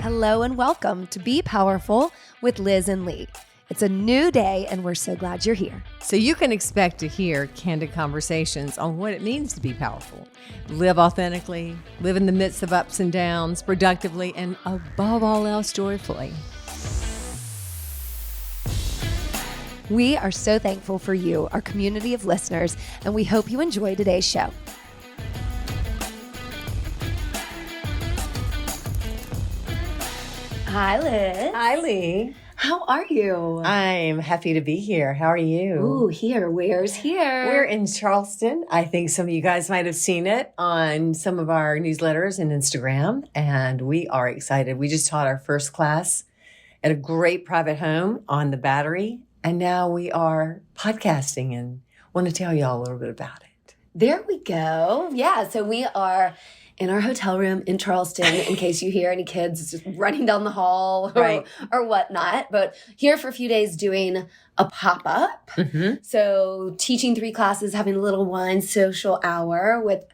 Hello and welcome to Be Powerful with Liz and Lee. It's a new day and we're so glad you're here. So you can expect to hear candid conversations on what it means to be powerful. Live authentically, live in the midst of ups and downs, productively, and above all else, joyfully. We are so thankful for you, our community of listeners, and we hope you enjoy today's show. Hi, Liz. Hi, Lee. How are you? I'm happy to be here. How are you? Ooh, here. Where's here? We're in Charleston. I think some of you guys might have seen it on some of our newsletters and Instagram, and we are excited. We just taught our first class at a great private home on the Battery, and now we are podcasting and want to tell you all a little bit about it. There we go. Yeah, so we are in our hotel room in Charleston, in case you hear any kids just running down the hall or whatnot. But here for a few days doing a pop-up. Mm-hmm. So teaching 3 classes, having a little wine social hour with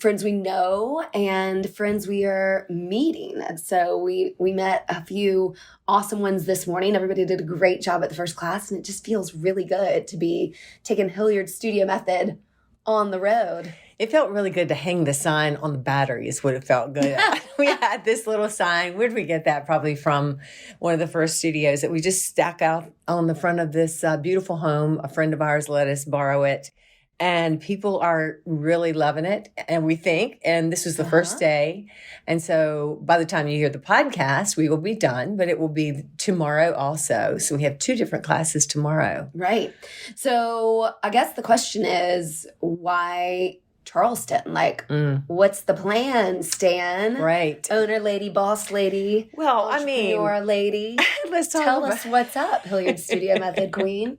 friends we know and friends we are meeting. And so we met a few awesome ones this morning. Everybody did a great job at the first class, and it just feels really good to be taking Hilliard Studio Method on the road. It felt really good to hang the sign on the Battery is what it felt good at. We had this little sign. Where did we get that? Probably from one of the first studios that we just stuck out on the front of this beautiful home. A friend of ours let us borrow it. And people are really loving it, and we think, and this was the first day. And so by the time you hear the podcast, we will be done, but it will be tomorrow also. So we have 2 different classes tomorrow. Right. So I guess the question is, why Charleston? What's the plan, Stan? Right. Owner lady, boss lady. Well, I mean, entrepreneur lady. Let's talk Tell us what's up, Hilliard Studio Method Queen.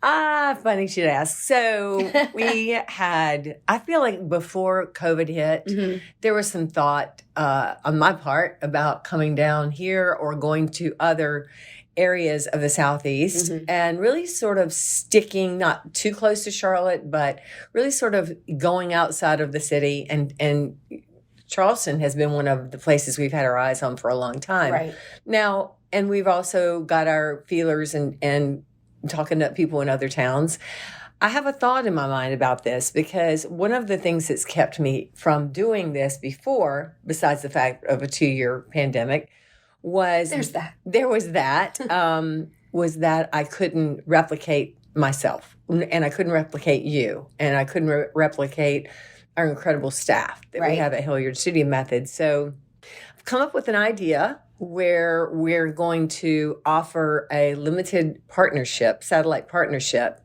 Funny you should ask. So I feel like before COVID hit, there was some thought on my part about coming down here or going to other areas of the Southeast and really sort of sticking, not too close to Charlotte, but really sort of going outside of the city. And Charleston has been one of the places we've had our eyes on for a long time. Right. Now, and we've also got our feelers and talking to people in other towns. I have a thought in my mind about this because one of the things that's kept me from doing this before, besides the fact of a 2-year pandemic, was that I couldn't replicate myself, and I couldn't replicate you, and I couldn't replicate our incredible staff that we have at Hilliard Studio Method. So I've come up with an idea where we're going to offer a limited partnership, satellite partnership,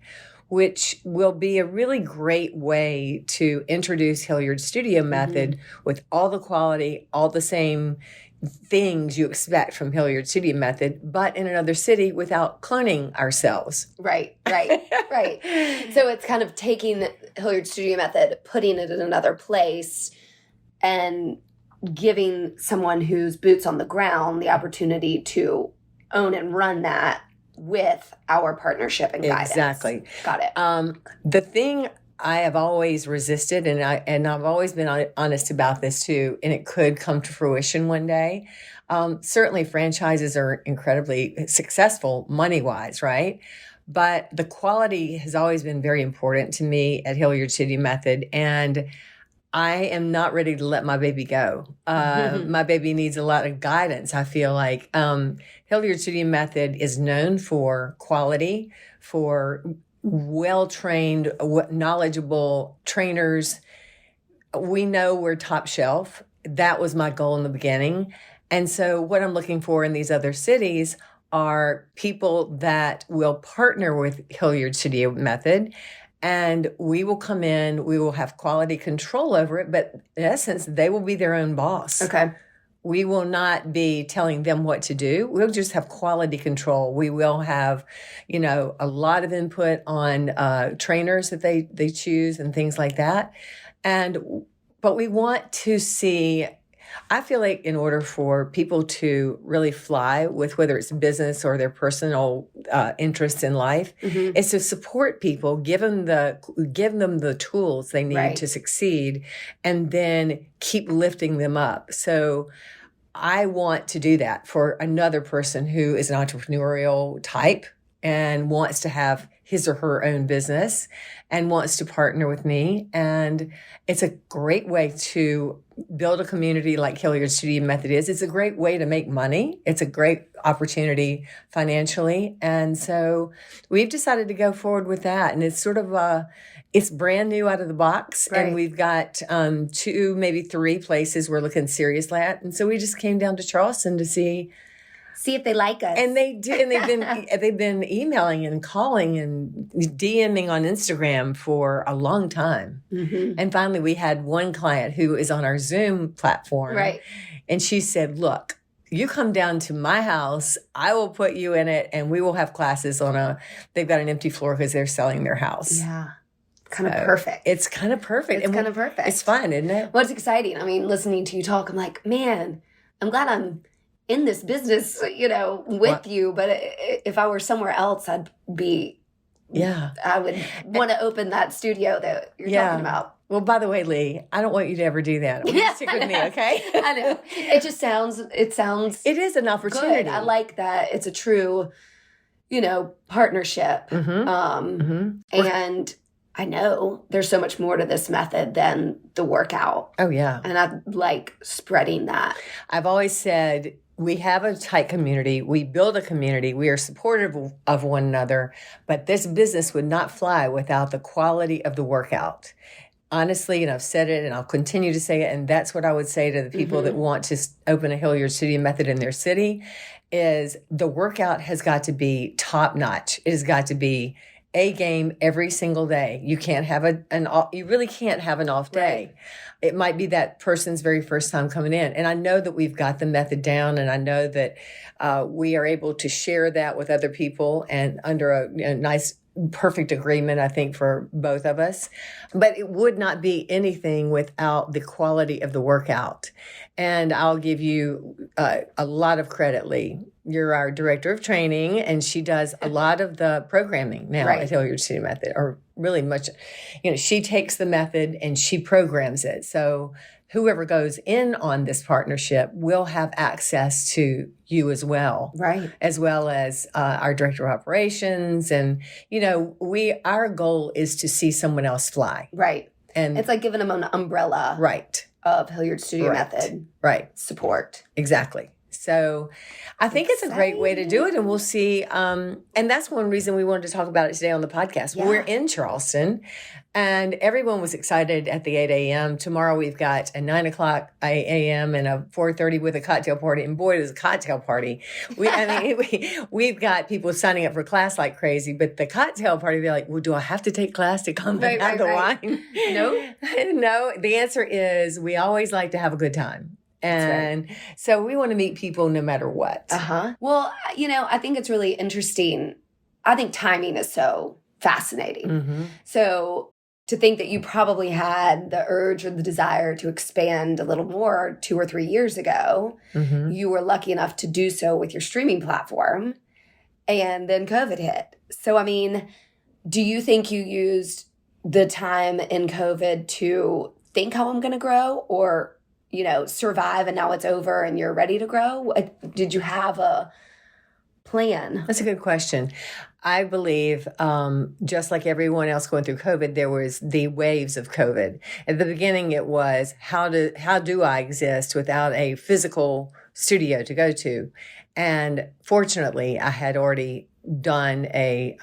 which will be a really great way to introduce Hilliard Studio Method with all the quality, all the same things you expect from Hilliard Studio Method, but in another city without cloning ourselves. Right. So it's kind of taking Hilliard Studio Method, putting it in another place, and giving someone who's boots on the ground the opportunity to own and run that with our partnership and guidance. Exactly. Got it. The thing I have always resisted, and I've always been honest about this too, and it could come to fruition one day. Certainly franchises are incredibly successful money-wise, right? But the quality has always been very important to me at Hilliard Studio Method, and I am not ready to let my baby go. My baby needs a lot of guidance. I feel like Hilliard Studio Method is known for quality, for well-trained, knowledgeable trainers. We know we're top shelf. That was my goal in the beginning. And so what I'm looking for in these other cities are people that will partner with Hilliard Studio Method, and we will come in, we will have quality control over it, but in essence, they will be their own boss. Okay. We will not be telling them what to do. We'll just have quality control. We will have, a lot of input on trainers that they choose and things like that. But we want to see, I feel like in order for people to really fly with whether it's business or their personal interests in life, is to support people, give them the tools they need to succeed, and then keep lifting them up. So I want to do that for another person who is an entrepreneurial type and wants to have his or her own business and wants to partner with me. And it's a great way to build a community like Hilliard Studio Method is. It's a great way to make money. It's a great opportunity financially. And so we've decided to go forward with that. And it's sort of it's brand new out of the box. Right. And we've got 2, maybe 3 places we're looking serious at. And so we just came down to Charleston to see if they like us. And they do, and they've been emailing and calling and DMing on Instagram for a long time. Mm-hmm. And finally, we had one client who is on our Zoom platform, right? And she said, "Look, you come down to my house, I will put you in it, and we will have classes on They've got an empty floor because they're selling their house." Yeah. Kind of perfect. It's kind of perfect. It's kind of perfect. It's fun, isn't it? Well, it's exciting. I mean, listening to you talk, I'm like, man, I'm glad I'm in this business, with you. But if I were somewhere else, I'd be, I would want to open that studio that you're talking about. Well, by the way, Lee, I don't want you to ever do that. You stick with me, okay? I know. It is an opportunity. Good. I like that. It's a true, partnership. Mm-hmm. And I know there's so much more to this method than the workout. Oh, yeah. And I like spreading that. I've always said we have a tight community. We build a community. We are supportive of one another. But this business would not fly without the quality of the workout. Honestly, and I've said it and I'll continue to say it, and that's what I would say to the people that want to open a Hilliard Studio Method in their city, is the workout has got to be top notch. It has got to be A game every single day. You can't have you really can't have an off day. Right. It might be that person's very first time coming in. And I know that we've got the method down, and I know that we are able to share that with other people and under a nice, perfect agreement, I think, for both of us. But it would not be anything without the quality of the workout. And I'll give you a lot of credit, Lee. You're our director of training, and she does a lot of the programming now at Hilliard Studio Method, or really much. She takes the method and she programs it. So whoever goes in on this partnership will have access to you as well. Right. As well as our director of operations. And, our goal is to see someone else fly. Right. And it's like giving them an umbrella. Right. Of Hilliard Studio Method. Right. Support. Exactly. So I think it's a great way to do it, and we'll see. And that's one reason we wanted to talk about it today on the podcast. Yeah. We're in Charleston, and everyone was excited at the 8 a.m. Tomorrow we've got a 9 o'clock a.m. and a 4:30 with a cocktail party. And boy, it is a cocktail party. We've got people signing up for class like crazy, but the cocktail party, they're like, well, do I have to take class to come and have the wine? No. No, the answer is we always like to have a good time. And so we want to meet people no matter what. Well, I think it's really interesting. I think timing is so fascinating. Mm-hmm. So to think that you probably had the urge or the desire to expand a little more 2 or 3 years ago, you were lucky enough to do so with your streaming platform, and then COVID hit. So, do you think you used the time in COVID to think how I'm going to grow, or survive and now it's over and you're ready to grow? Did you have a plan? That's a good question. I believe, just like everyone else going through COVID, there was the waves of COVID. At the beginning, it was, how do I exist without a physical studio to go to? And fortunately, I had already done a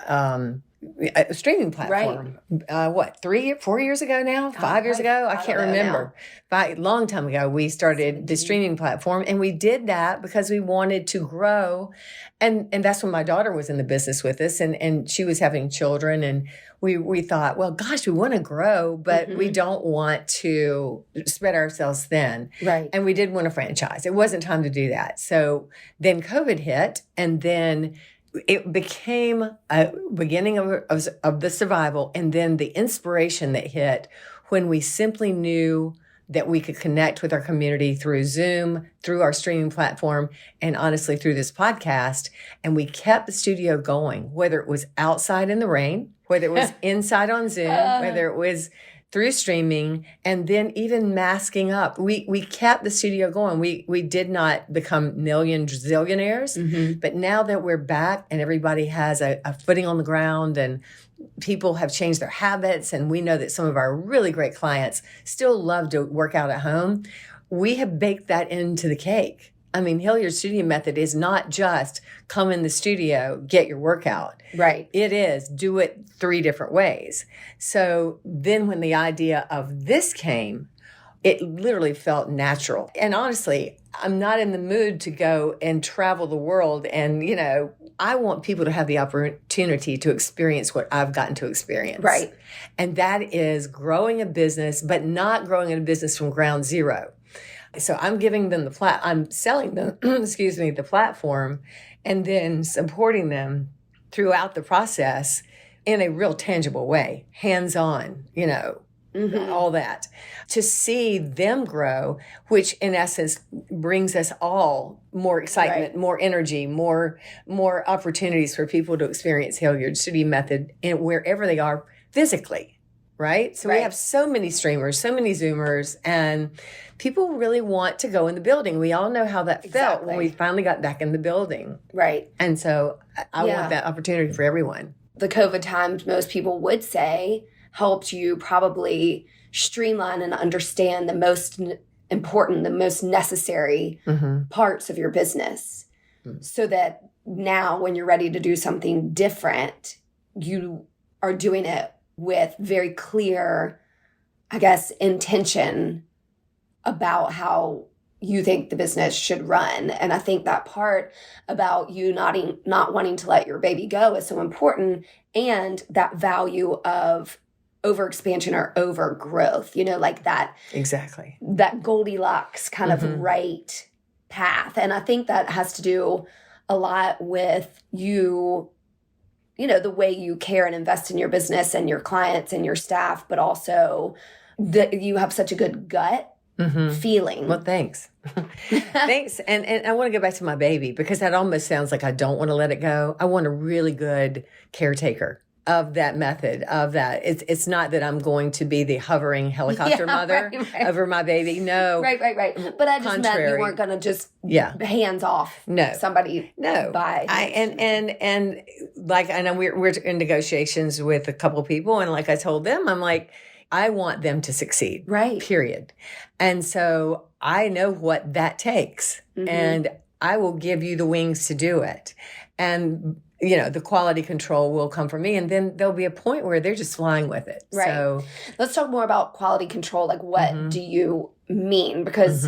streaming platform. Right. 4 years ago now? 5 years ago? I can't remember. A long time ago, we started the streaming platform, and we did that because we wanted to grow. And that's when my daughter was in the business with us, and she was having children, and we thought, well, gosh, we want to grow, but we don't want to spread ourselves thin. Right. And we did want a franchise. It wasn't time to do that. So then COVID hit, and then it became a beginning of the survival, and then the inspiration that hit when we simply knew that we could connect with our community through Zoom, through our streaming platform, and honestly through this podcast. And we kept the studio going, whether it was outside in the rain, whether it was inside on Zoom, whether it was through streaming, and then even masking up. We kept the studio going. We did not become zillionaires, but now that we're back and everybody has a footing on the ground and people have changed their habits, and we know that some of our really great clients still love to work out at home, we have baked that into the cake. I mean, Hilliard Studio Method is not just come in the studio, get your workout. Right. It is do it 3 different ways. So then when the idea of this came, it literally felt natural. And honestly, I'm not in the mood to go and travel the world. And, I want people to have the opportunity to experience what I've gotten to experience. Right. And that is growing a business, but not growing a business from ground zero. So I'm giving them I'm selling them, the platform, and then supporting them throughout the process in a real tangible way, hands-on, all that, to see them grow, which in essence brings us all more excitement, more energy, more opportunities for people to experience Hilliard Studio Method in wherever they are physically. Right? So we have so many streamers, so many Zoomers, and people really want to go in the building. We all know how that felt when we finally got back in the building. Right. And so I want that opportunity for everyone. The COVID times, most people would say, helped you probably streamline and understand the most important, the most necessary parts of your business. So that now when you're ready to do something different, you are doing it with very clear, I guess, intention about how you think the business should run. And I think that part about you not wanting to let your baby go is so important, and that value of overexpansion or overgrowth, like that. Exactly. That Goldilocks kind of right path. And I think that has to do a lot with you, the way you care and invest in your business and your clients and your staff, but also that you have such a good gut feeling. Well, thanks. Thanks. And I want to go back to my baby, because that almost sounds like I don't want to let it go. I want a really good caretaker of that method, of that. It's not that I'm going to be the hovering helicopter mother over my baby. No. Right. But I just meant you weren't going to just hands off somebody. No. By. And like, I know we're in negotiations with a couple of people, and like I told them, I'm like, I want them to succeed. Right. Period. And so I know what that takes, and I will give you the wings to do it. And the quality control will come from me, and then there'll be a point where they're just flying with it. Right. So let's talk more about quality control. Like, what do you mean? Because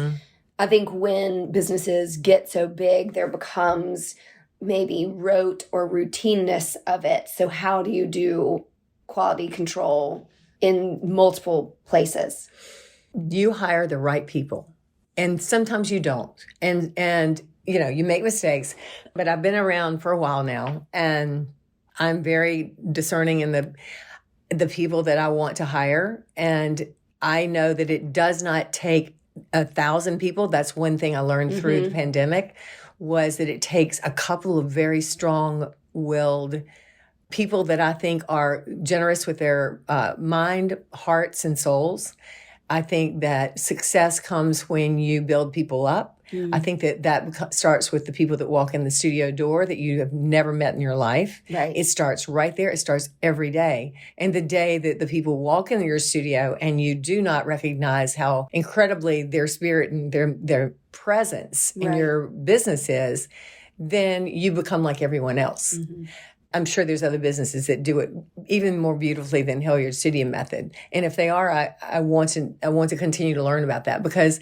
I think when businesses get so big, there becomes maybe rote or routineness of it. So how do you do quality control in multiple places? You hire the right people, and sometimes you don't. And you make mistakes, but I've been around for a while now, and I'm very discerning in the people that I want to hire. And I know that it does not take 1,000 people. That's one thing I learned through the pandemic, was that it takes a couple of very strong-willed people that I think are generous with their mind, hearts, and souls. I think that success comes when you build people up. I think that starts with the people that walk in the studio door that you have never met in your life. Right. It starts right there. It starts every day. And the day that the people walk into your studio and you do not recognize how incredibly their spirit and their presence in your business is, then you become like everyone else. I'm sure there's other businesses that do it even more beautifully than Hilliard Studio Method. And if they are, I want to continue to learn about that, because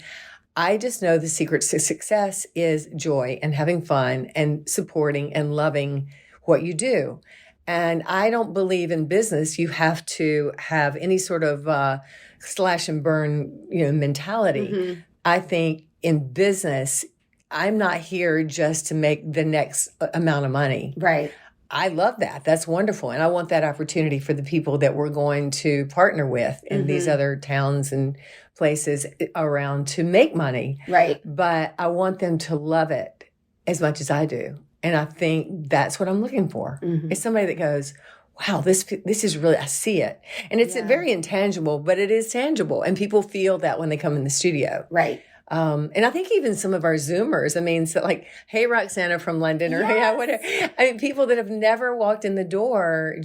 I just know the secret to success is joy and having fun and supporting and loving what you do. And I don't believe in business you have to have any sort of slash and burn, mentality. I think in business, I'm not here just to make the next amount of money. Right. I love that. That's wonderful. And I want that opportunity for the people that we're going to partner with in these other towns and places around to make money. Right. But I want them to love it as much as I do. And I think that's what I'm looking for. It's somebody that goes, wow, this is really, I see it. And it's very intangible, but it is tangible. And people feel that when they come in the studio. Right. And I think even some of our Zoomers, I mean, so like, hey, Roxana from London, or hey, whatever. I mean, people that have never walked in the door,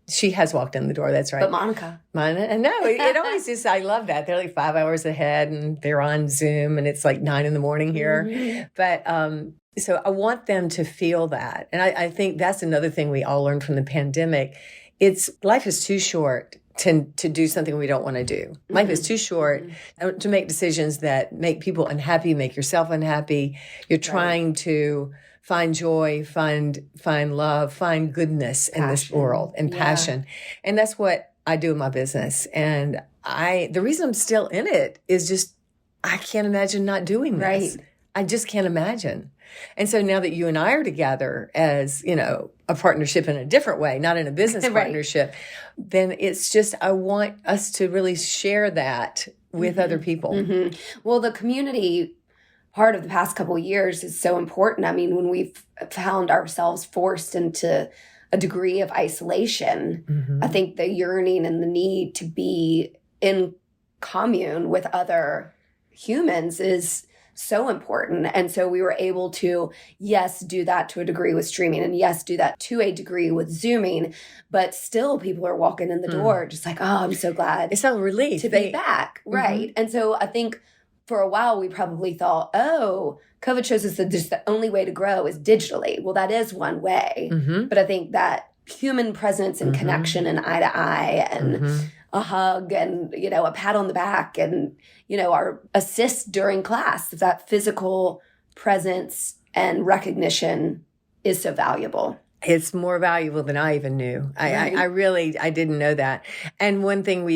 she has walked in the door. That's right. But Monica. No, it always is. I love that. They're like 5 hours ahead and they're on Zoom and it's like 9 a.m. here. Mm-hmm. But, so I want them to feel that. And I think that's another thing we all learned from the pandemic. Life is too short to do something we don't want to do. Mm-hmm. Life is too short to make decisions that make people unhappy, make yourself unhappy. You're trying to find joy, find love, find goodness in this world and passion. And that's what I do in my business. And the reason I'm still in it is just, I can't imagine not doing this. Right. I just can't imagine. And so now that you and I are together as, a partnership in a different way, not in a business partnership, then it's just, I want us to really share that with other people. Mm-hmm. Well, the community part of the past couple of years is so important. I mean, when we've found ourselves forced into a degree of isolation, I think the yearning and the need to be in commune with other humans is so important. And so we were able to, yes, do that to a degree with streaming, and yes, do that to a degree with Zooming, but still people are walking in the door just like, oh, I'm so glad. It's a relief to be back. Right. And so I think for a while we probably thought, oh, COVID shows us that just the only way to grow is digitally. Well, that is one way. But I think that human presence and connection and eye to eye and a hug and, a pat on the back and, our assist during class, that physical presence and recognition is so valuable. It's more valuable than I even knew. I didn't know that. And one thing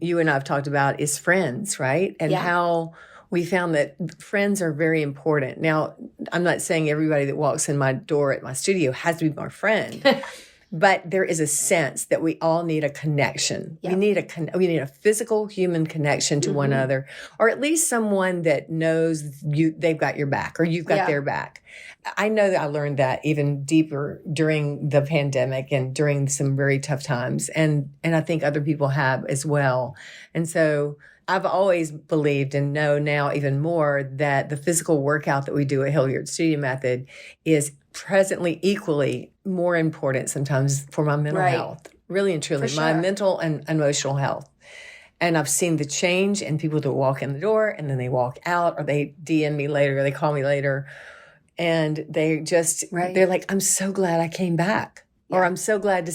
you and I have talked about is friends, right? And how we found that friends are very important. Now, I'm not saying everybody that walks in my door at my studio has to be my friend. But there is a sense that we all need a connection. Yep. We need a physical human connection to one another, or at least someone that knows they've got your back or you've got their back. I know that I learned that even deeper during the pandemic and during some very tough times. And I think other people have as well. And so I've always believed and know now even more that the physical workout that we do at Hilliard Studio Method is presently equally more important sometimes for my mental health, really and truly, my mental and emotional health. And I've seen the change in people that walk in the door and then they walk out, or they DM me later, or they call me later, and they just, they're like, I'm so glad I came back. Or I'm so glad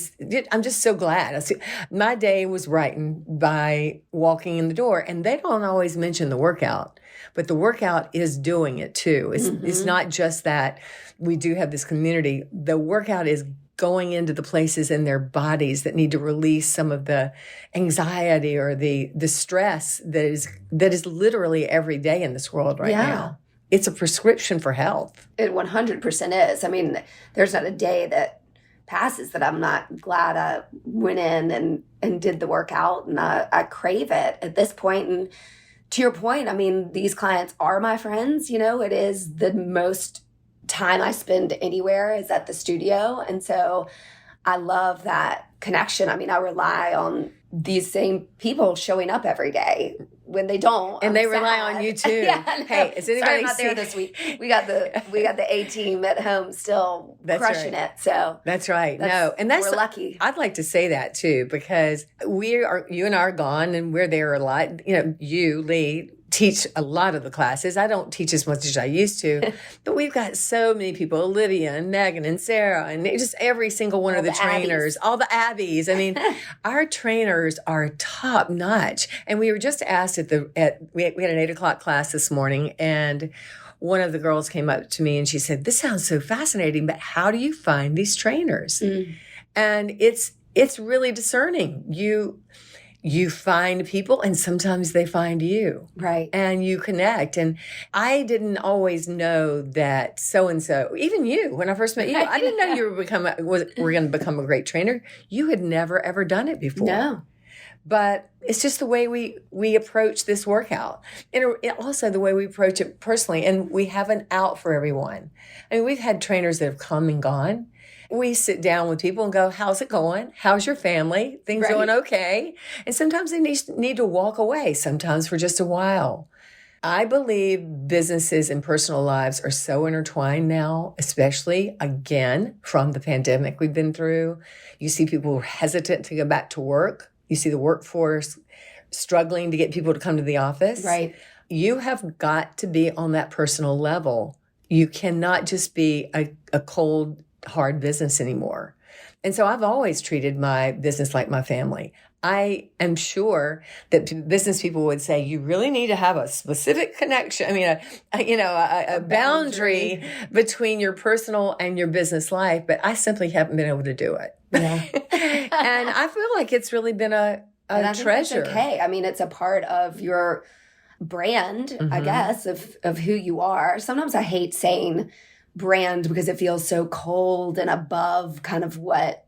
I'm just so glad. My day was brightened by walking in the door. And they don't always mention the workout, but the workout is doing it too. It's not just that we do have this community. The workout is going into the places in their bodies that need to release some of the anxiety or the stress that is literally every day in this world right now. It's a prescription for health. It 100% is. I mean, there's not a day that passes that I'm not glad I went in and did the workout, and I crave it at this point. And to your point, I mean, these clients are my friends. It is the most time I spend anywhere is at the studio. And so I love that connection. I mean, I rely on these same people showing up every day. When they don't, and they rely on you too. Hey, is anybody? Sorry, I'm not there this week. We got the A team at home still crushing it. So that's right. We're lucky. I'd like to say that too, because you and I are gone, and we're there a lot. You, Lee, teach a lot of the classes. I don't teach as much as I used to, but we've got so many people, Olivia and Megan and Sarah, and just every single one of the trainers, all the Abbeys. I mean, our trainers are top notch. And we were just asked we had an 8:00 class this morning, and one of the girls came up to me and she said, "This sounds so fascinating, but how do you find these trainers?" And it's really discerning. You find people, and sometimes they find you. Right. And you connect. And I didn't always know that so-and-so, even you, when I first met you, I didn't know you were going to become a great trainer. You had never, ever done it before. No. But it's just the way we approach this workout. And also the way we approach it personally. And we have an out for everyone. I mean, we've had trainers that have come and gone. we sit down with people and go, how's it going? How's your family? Things going okay? And sometimes they need to walk away, sometimes for just a while. I believe businesses and personal lives are so intertwined now, especially, again, from the pandemic we've been through. You see people hesitant to go back to work. You see the workforce struggling to get people to come to the office. Right. You have got to be on that personal level. You cannot just be a cold, hard business anymore. And so I've always treated my business like my family. I am sure that business people would say, you really need to have a specific connection. I mean, a boundary between your personal and your business life, but I simply haven't been able to do it. Yeah. And I feel like it's really been a treasure. Okay. I mean, it's a part of your brand, I guess, of who you are. Sometimes I hate saying brand because it feels so cold and above kind of what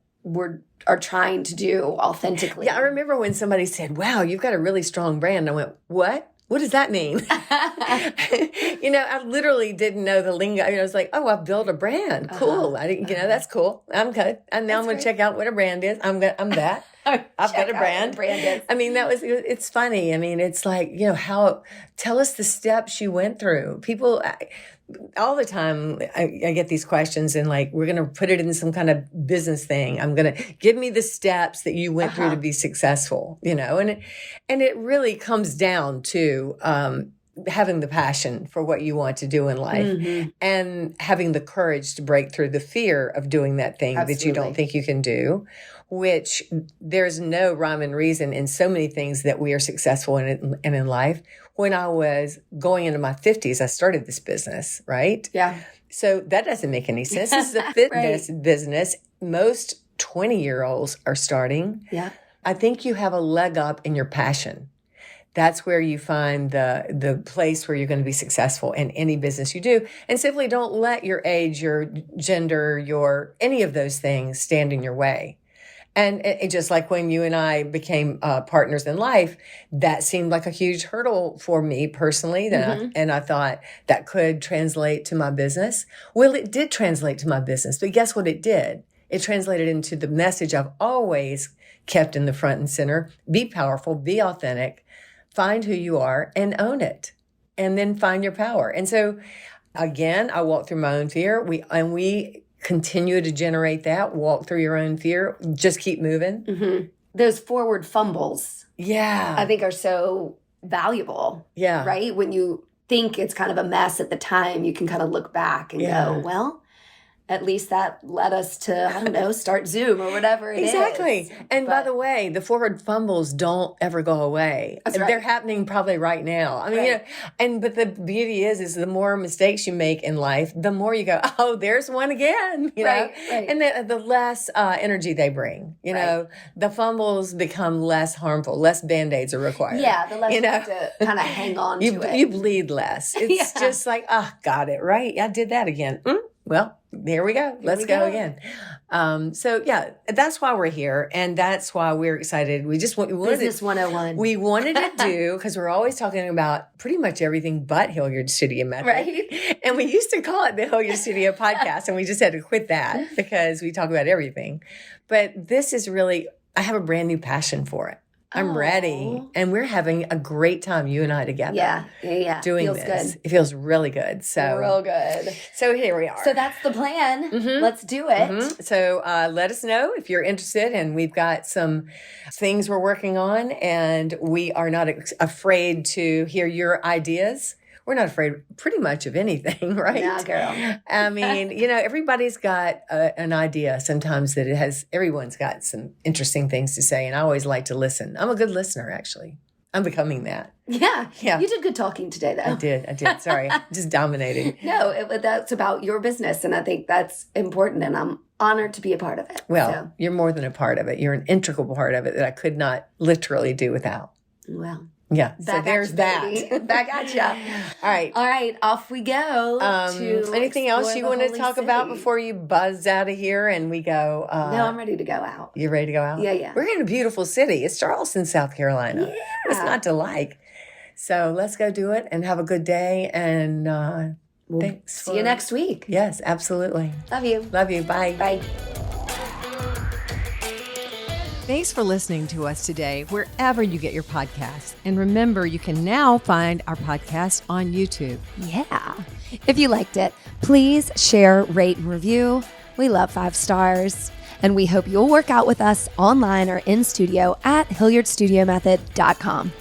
are trying to do authentically. Yeah, I remember when somebody said, wow, you've got a really strong brand. I went, what? What does that mean? I literally didn't know the lingo. I was like, oh, I've built a brand. Cool. I didn't, that's cool. I'm good. And now I'm going to check out what a brand is. I'm that. I've got a brand. I mean, it's funny. I mean, it's like, tell us the steps you went through. People, all the time, I get these questions and like, we're going to put it in some kind of business thing. I'm going to give me the steps that you went through to be successful, and it really comes down to, having the passion for what you want to do in life and having the courage to break through the fear of doing that thing that you don't think you can do, which there's no rhyme and reason in so many things that we are successful in and in life. When I was going into my 50s, I started this business, right? Yeah. So that doesn't make any sense. This is a fitness business. Most 20-year-olds are starting. Yeah. I think you have a leg up in your passion. That's where you find the place where you're going to be successful in any business you do. And simply don't let your age, your gender, any of those things stand in your way. And it just like when you and I became partners in life, that seemed like a huge hurdle for me personally. And I thought that could translate to my business. Well, it did translate to my business. But guess what it did? It translated into the message I've always kept in the front and center. Be powerful, be authentic. Find who you are and own it, and then find your power. And so, again, I walked through my own fear. We continue to generate that. Walk through your own fear. Just keep moving. Mm-hmm. Those forward fumbles, I think, are so valuable. Yeah, right. When you think it's kind of a mess at the time, you can kind of look back and go, well, at least that led us to, start Zoom or whatever it is. Exactly. And by the way, the forward fumbles don't ever go away. That's right. They're happening probably right now. I mean, but the beauty is the more mistakes you make in life, the more you go, oh, there's one again, Right. And the less energy they bring, the fumbles become less harmful, less Band-Aids are required. Yeah, the less you have to kind of hang on to it. You bleed less. It's just like, got it, right? I did that again. Well, there we go. Let's go again. That's why we're here. And that's why we're excited. We just wanted Business 101. We wanted to do, because we're always talking about pretty much everything but Hilliard Studio Method. Right. And we used to call it the Hilliard Studio Podcast, and we just had to quit that because we talk about everything. But this is really, I have a brand new passion for it. I'm ready. And we're having a great time, you and I together. Yeah. Doing feels this. Good. It feels really good. So real good. So here we are. So that's the plan. Let's do it. So let us know if you're interested. And we've got some things we're working on. And we are not afraid to hear your ideas. We're not afraid pretty much of anything, right? Yeah, girl. I mean, everybody's got an idea sometimes that everyone's got some interesting things to say. And I always like to listen. I'm a good listener, actually. I'm becoming that. Yeah. You did good talking today, though. I did. Sorry. Just dominating. No, that's about your business. And I think that's important. And I'm honored to be a part of it. Well, you're more than a part of it. You're an integral part of it that I could not literally do without. Well. Yeah, so there's that. Back at you. All right, off we go. Anything else you want to talk about before you buzz out of here and we go? No, I'm ready to go out. You're ready to go out? Yeah. We're in a beautiful city. It's Charleston, South Carolina. Yeah. It's not to like. So let's go do it and have a good day. And thanks. See you next week. Yes, absolutely. Love you. Love you. Bye. Bye. Thanks for listening to us today, wherever you get your podcasts. And remember, you can now find our podcast on YouTube. Yeah. If you liked it, please share, rate, and review. We love 5 stars. And we hope you'll work out with us online or in studio at HilliardStudioMethod.com.